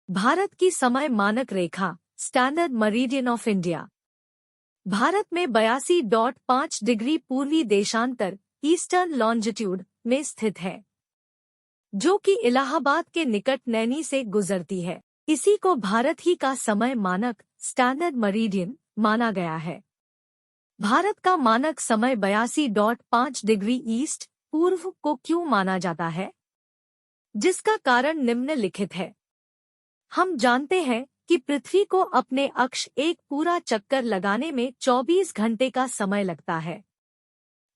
भारत की समय मानक रेखा standard meridian of India Bharat में 82.5 डिग्री पूर्वी देशांतर ईस्टर्न लॉन्जिट्यूड में स्थित है, जो कि इलाहाबाद के निकट नैनी से गुजरती है। इसी को भारत ही का समय मानक स्टैंडर्ड मरीडियन माना गया है। भारत का मानक समय 82.5 डिग्री ईस्ट पूर्व को क्यों माना जाता है, जिसका कारण निम्नलिखित है। हम जानते हैं कि पृथ्वी को अपने अक्ष एक पूरा चक्कर लगाने में 24 घंटे का समय लगता है।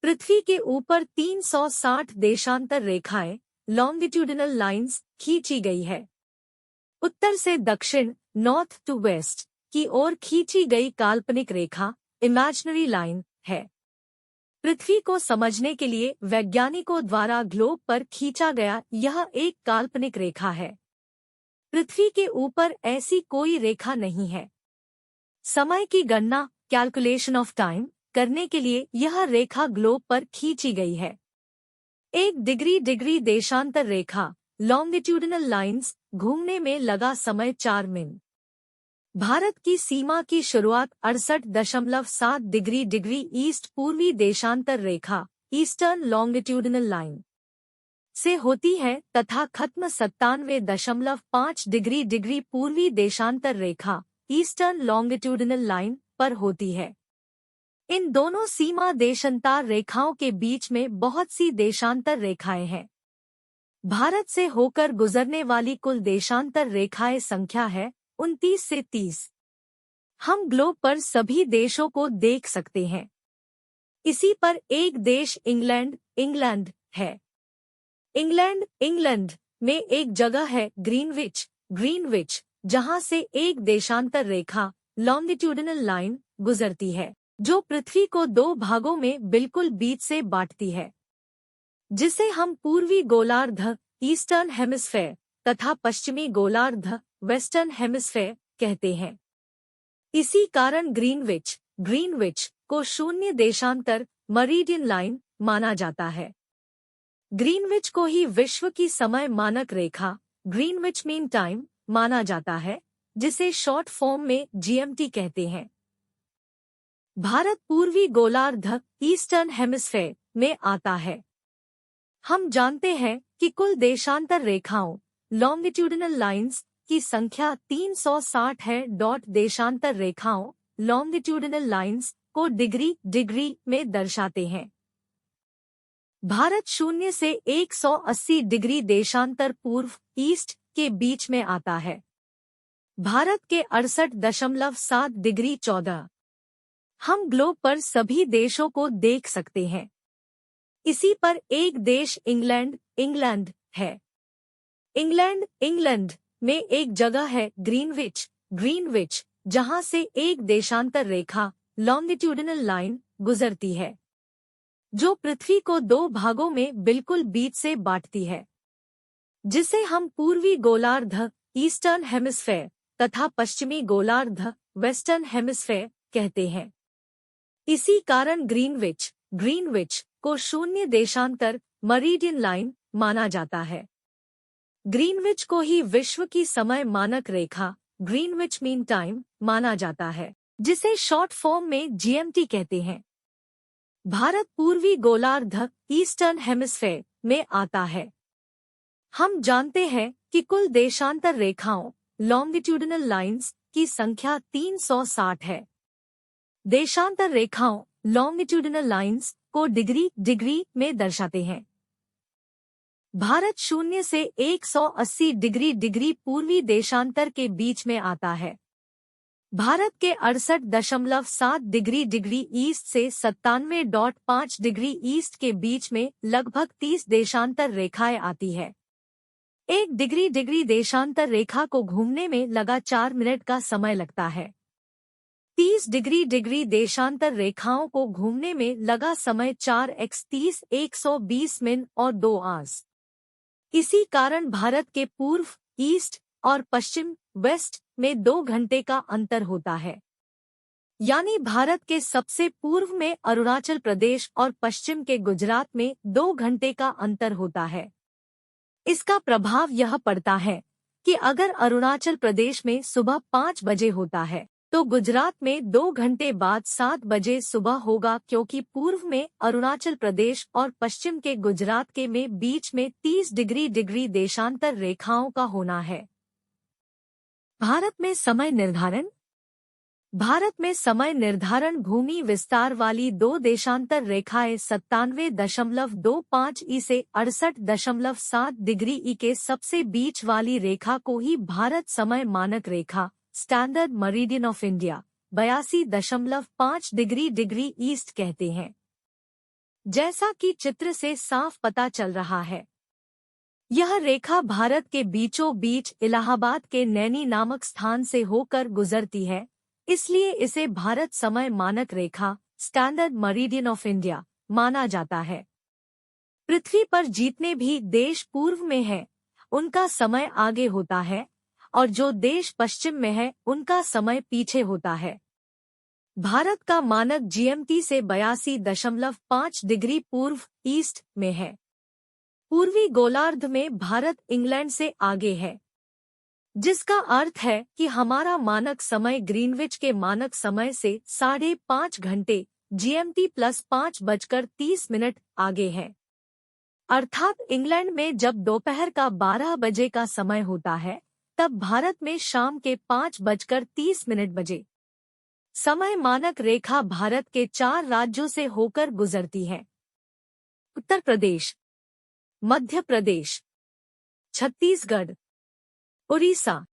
पृथ्वी के ऊपर 360 देशांतर रेखाएं लॉन्गिट्यूडिनल लाइंस खींची गई है। उत्तर से दक्षिण नॉर्थ टू वेस्ट की ओर खींची गई काल्पनिक रेखा इमेजिनरी लाइन है। पृथ्वी को समझने के लिए वैज्ञानिकों द्वारा ग्लोब पर खींचा गया यह एक काल्पनिक रेखा है। पृथ्वी के ऊपर ऐसी कोई रेखा नहीं है। समय की गणना कैलकुलेशन ऑफ टाइम करने के लिए यह रेखा ग्लोब पर खींची गई है। एक डिग्री देशांतर रेखा लॉन्गिट्यूडिनल लाइंस घूमने में लगा समय 4 मिनट। भारत की सीमा की शुरुआत 68.7 डिग्री ईस्ट पूर्वी देशांतर रेखा ईस्टर्न लॉन्गिट्यूडिनल लाइन से होती है तथा खत्म 97.5 डिग्री पूर्वी देशांतर रेखा ईस्टर्न लॉन्गिट्यूडिनल लाइन पर होती है। इन दोनों सीमा देशांतर रेखाओं के बीच में बहुत सी देशांतर रेखाएं हैं। भारत से होकर गुजरने वाली कुल देशांतर रेखाएं संख्या है 29 से 30। हम ग्लोब पर सभी देशों को देख सकते हैं। इसी पर एक देश इंग्लैंड है। इंग्लैंड में एक जगह है ग्रीनविच, जहां से एक देशांतर रेखा लॉन्गिट्यूडिनल लाइन गुजरती है, जो पृथ्वी को 2 भागों में बिल्कुल बीच से बांटती है, जिसे हम पूर्वी गोलार्ध ईस्टर्न हेमिस्फेयर तथा पश्चिमी गोलार्ध वेस्टर्न हेमिस्फेयर कहते हैं। इसी कारण ग्रीनविच को शून्य देशांतर मरीडियन लाइन माना जाता है। ग्रीनविच को ही विश्व की समय मानक रेखा ग्रीनविच मीन टाइम माना जाता है, जिसे शॉर्ट फॉर्म में जीएमटी कहते हैं। भारत पूर्वी गोलार्ध ईस्टर्न हेमिस्फेयर में आता है। हम जानते हैं कि कुल देशांतर रेखाओं लॉन्गिट्यूडिनल लाइंस की संख्या 360 है। देशांतर रेखाओं लॉन्गिट्यूडिनल लाइंस को डिग्री में दर्शाते हैं। भारत 0 से 180 डिग्री देशांतर पूर्व ईस्ट के बीच में आता है। भारत के 68.7 डिग्री 14। हम ग्लोब पर सभी देशों को देख सकते हैं। इसी पर एक देश इंग्लैंड है। इंग्लैंड में एक जगह है ग्रीनविच, जहां से एक देशांतर रेखा लॉन्गिट्यूडिनल लाइन गुजरती है, जो पृथ्वी को 2 भागों में बिल्कुल बीच से बांटती है, जिसे हम पूर्वी गोलार्ध ईस्टर्न हेमिस्फेयर तथा पश्चिमी गोलार्ध वेस्टर्न हेमिस्फेयर कहते हैं। इसी कारण ग्रीनविच को शून्य देशांतर मरीडियन लाइन माना जाता है। ग्रीनविच को ही विश्व की समय मानक रेखा ग्रीनविच मीन टाइम माना जाता है, जिसे शॉर्ट फॉर्म में जीएमटी कहते हैं। भारत पूर्वी गोलार्ध ईस्टर्न हेमिस्फेयर में आता है। हम जानते हैं कि कुल देशांतर रेखाओं लॉन्गिट्यूडिनल लाइंस की संख्या 360 है। देशांतर रेखाओं लॉन्गिट्यूडिनल लाइंस को डिग्री में दर्शाते हैं। भारत 0 से 180 डिग्री पूर्वी देशांतर के बीच में आता है। भारत के 68.7 डिग्री ईस्ट से 97.5 डिग्री ईस्ट के बीच में लगभग 30 देशांतर रेखाएं आती है। एक डिग्री देशांतर रेखा को घूमने में लगा 4 मिनट का समय लगता है। 30 डिग्री देशांतर रेखाओं को घूमने में लगा समय 4x30 120 मिनट और 2 आवर्स। इसी कारण भारत के पूर्व ईस्ट और पश्चिम वेस्ट में 2 घंटे का अंतर होता है। यानी भारत के सबसे पूर्व में अरुणाचल प्रदेश और पश्चिम के गुजरात में 2 घंटे का अंतर होता है। इसका प्रभाव यह पड़ता है कि अगर अरुणाचल प्रदेश में सुबह 5 बजे होता है तो गुजरात में 2 घंटे बाद 7 बजे सुबह होगा, क्योंकि पूर्व में अरुणाचल प्रदेश और पश्चिम के गुजरात के में बीच में 30 डिग्री देशांतर रेखाओं का होना है। भारत में समय निर्धारण। भारत में समय निर्धारण भूमि विस्तार वाली 2 देशांतर रेखाएं 97.25 ई से 68.7 डिग्री ई के सबसे बीच वाली रेखा को ही भारत समय मानक रेखा standard meridian of India 82.5 degree east कहते हैं। जैसा कि चित्र से साफ पता चल रहा है, यह रेखा भारत के बीचों बीच इलाहाबाद के नैनी नामक स्थान से होकर गुजरती है, इसलिए इसे भारत समय मानक रेखा स्टैंडर्ड मरीडियन ऑफ इंडिया माना जाता है। पृथ्वी पर जितने भी देश पूर्व में हैं, उनका समय आगे होता है और जो देश पश्चिम में है उनका समय पीछे होता है। भारत का मानक जीएमटी से 82.5 डिग्री पूर्व ईस्ट में है। पूर्वी गोलार्ध में भारत इंग्लैंड से आगे है, जिसका अर्थ है कि हमारा मानक समय ग्रीनविच के मानक समय से 5.5 घंटे जीएमटी प्लस 5:30 आगे है। अर्थात इंग्लैंड में जब दोपहर का 12 बजे का समय होता है, तब भारत में शाम के 5:30 बजे। समय मानक रेखा भारत के 4 राज्यों से होकर गुजरती है: उत्तर प्रदेश, मध्य प्रदेश, छत्तीसगढ़, उड़ीसा,